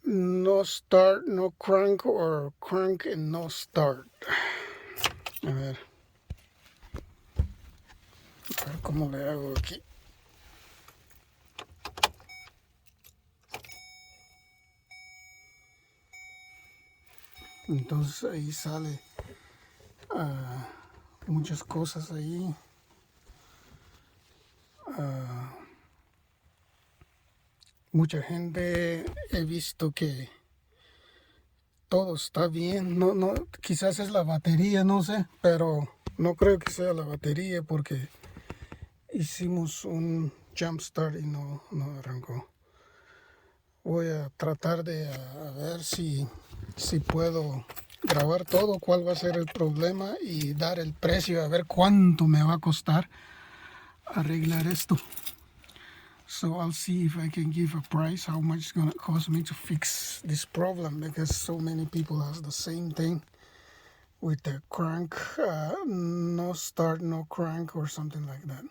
no start, no crank, or crank and no start. A ver cómo le hago aquí. Entonces ahí sale muchas cosas ahí. Mucha gente he visto que todo está bien. No, quizás es la batería, no sé, pero no creo que sea la batería porque hicimos un jump start y no arrancó. Voy a tratar de a ver si puedo grabar todo, cuál va a ser el problema y dar el precio, a ver cuánto me va a costar arreglar esto. So I'll see if I can give a price, how much it's going to cost me to fix this problem, because so many people has the same thing with the crank, no start, no crank or something like that.